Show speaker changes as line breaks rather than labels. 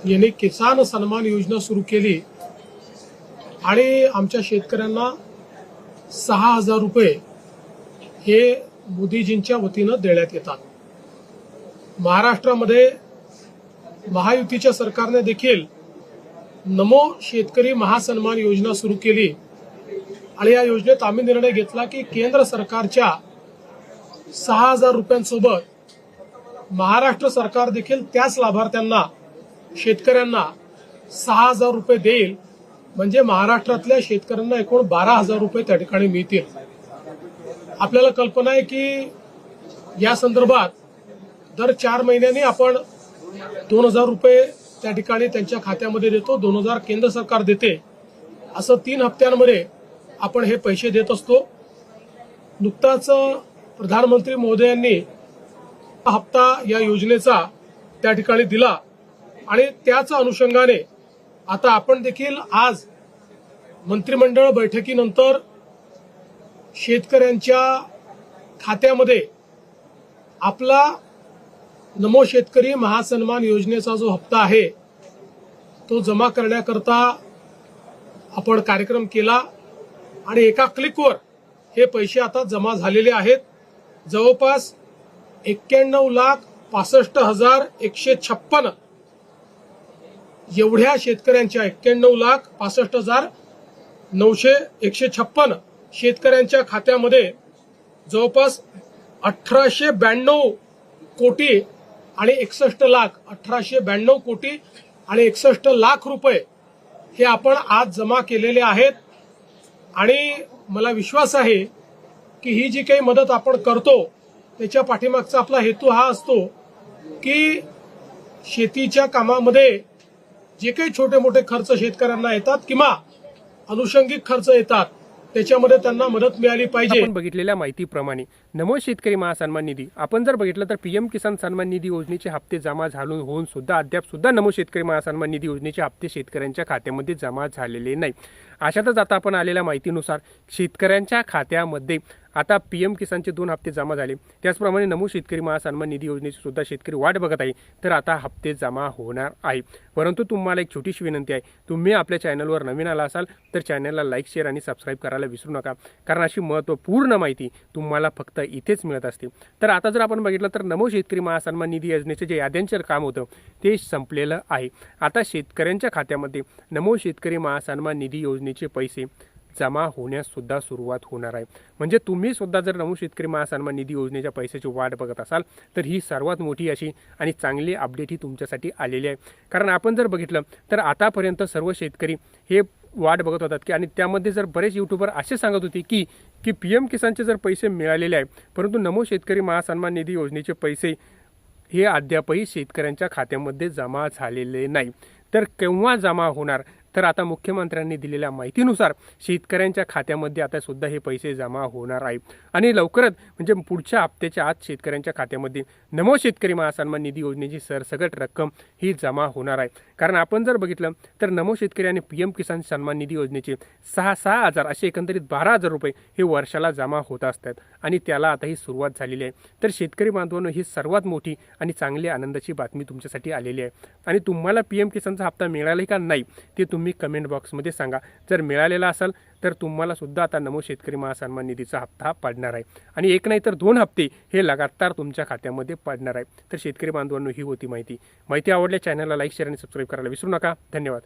यांनी किसान सन्मान योजना सुरू केली आणि आमच्या शेतकऱ्यांना 6,000 रुपये हे मोदीजींच्या वतीनं देण्यात येतात। महाराष्ट्रामध्ये महायुतीच्या सरकारने देखील नमो शेतकरी महासन्मान योजना सुरू केली आणि या योजनेत आम्ही निर्णय घेतला की केंद्र सरकारच्या 6,000 रुपयांसोबत महाराष्ट्र सरकार देखील त्याच लाभार्थ्यांना शेतकऱ्यांना 6,000 रुपये देईल, म्हणजे महाराष्ट्रातल्या शेतकऱ्यांना एकूण 12,000 रुपये त्या ठिकाणी मिळतील। आपल्याला कल्पना आहे की या संदर्भात दर 4 महिन्यांनी आपण 2,000 रुपये त्या ठिकाणी त्यांच्या खात्यामध्ये देतो, 2,000 केंद्र सरकार देते, असं 3 हप्त्यांमध्ये आपण हे पैसे देत असतो। नुकताच प्रधानमंत्री महोदयांनी हप्ता या योजनेचा त्या ठिकाणी दिला आणि त्याच अनुषंगाने आता आपण देखील आज मंत्रिमंडळ बैठकीनंतर शेतकऱ्यांच्या खात्यामध्ये आपला नमो शेतकरी महासन्मान योजनेचा जो हप्ता आहे तो जमा करण्याकरता आपण कार्यक्रम केला आणि एका क्लिकवर हे पैसे आता जमा झालेले आहेत। जवळपास 91,65,156 एवढ्या शेतकऱ्यांच्या 91,65,156 शेतकऱ्यांच्या खात्यामध्ये जवळपास 1,892 कोटी आणि 61 लाख 1,892 कोटी आणि 61 लाख रुपये हे आपण आज जमा केलेले आहेत। आणि मला विश्वास आहे की ही जी काही मदत आपण करतो त्याच्या पाठीमागचा आपला हेतू हा असतो की शेतीच्या कामामध्ये जे काही छोटे मोठे खर्च शेतकऱ्यांना येतात किंवा अनुषंगिक खर्च येतात त्याच्यामध्ये त्यांना मदत मिळाली पाहिजे।
आपण बघितलेल्या माहितीप्रमाणे नमो शेतकरी महासन्मान निधी आपण जर बघितलं तर पीएम किसान सन्मान निधी योजनेचे हप्ते जमा झालून होऊन सुद्धा अद्याप सुद्धा नमो शेतकरी महासन्मान निधी योजनेचे हप्ते शेतकऱ्यांच्या खात्यामध्ये जमा झालेले नाही। अशातच आता आपण आलेल्या माहितीनुसार शेतकऱ्यांच्या खात्यामध्ये आता पीएम किसानचे 2 हप्ते जमा झाले, त्याचप्रमाणे नमो शेतकरी महासन्मान निधी योजनेची सुद्धा शेतकरी वाट बघत आहे, तर आता हप्ते जमा होणार आहे। परंतु तुम्हाला एक छोटीशी विनंती आहे, तुम्ही आपल्या चॅनलवर नवीन आला असाल तर चॅनलला लाईक शेअर आणि सबस्क्राईब करायला विसरू नका, कारण अशी महत्त्वपूर्ण माहिती तुम्हाला फक्त इथेच मिळत असते। तर आता जर आपण बघितलं तर नमो शेतकरी महासन्मान निधी योजनेचे जे याद्यांचे काम होतं ते संपलेलं आहे। आता शेतकऱ्यांच्या खात्यामध्ये नमो शेतकरी महासन्मान निधी योजनेचे पैसे जमा होण्यास सुद्धा सुरुवात होणार आहे। म्हणजे तुम्ही सुद्धा जर नमो शेतकरी महासन्मान निधी योजनेच्या पैशाची वाट बघत असाल तर ही सर्वात मोठी अशी आणि चांगली अपडेट ही तुमच्यासाठी आलेली आहे। कारण आपण जर बघितलं तर आतापर्यंत सर्व शेतकरी हे वाट बघत होतात की आणि त्यामध्ये जर बरेच यूट्यूबर असे सांगत होते की पीएम किसानचे जर पैसे मिळालेले आहे, परंतु नमो शेतकरी महासन्मान निधी योजनेचे पैसे हे अद्यापही शेतकऱ्यांच्या खात्यामध्ये जमा झालेले नाही। तर केव्हा जमा होणार? तर आता मुख्यमंत्र्यांनी दिलेल्या माहितीनुसार शेतकऱ्यांच्या खात्यामध्ये आता सुद्धा हे पैसे जमा होणार आहेत आणि लवकरच म्हणजे पुढच्या हप्त्याच्या आत शेतकऱ्यांच्या खात्यामध्ये नमो शेतकरी महासन्मान निधी योजनेची सरसकट रक्कम ही जमा होणार आहे। कारण आपण जर बघितलं तर नमो शेतकरी आणि पीएम किसान सन्मान निधी योजनेचे 6,000 असे एकंदरीत 12,000 रुपये हे वर्षाला जमा होत असतात आणि त्याला आता ही सुरुवात झालेली आहे। तर शेतकरी बांधवांनो ही सर्वात मोठी आणि चांगली आनंदाची बातमी तुमच्यासाठी आलेली आहे। आणि तुम्हाला पीएम किसानचा हप्ता मिळाला का नाही ते तुम्ही कमेंट बॉक्समध्ये सांगा। जर मिळालेला असेल तर तुम्हाला सुद्धा आता नमो शेतकरी महासन्मान निधीचा हप्ता पडणार आहे आणि एक नाही तर 2 हप्ते हे लगातार तुमच्या खात्यामध्ये पडणार आहे। तर शेतकरी बांधवांनो ही होती माहिती आवडल्या चॅनलला लाईक शेअर आणि सबस्क्राईब करायला विसरू नका। धन्यवाद।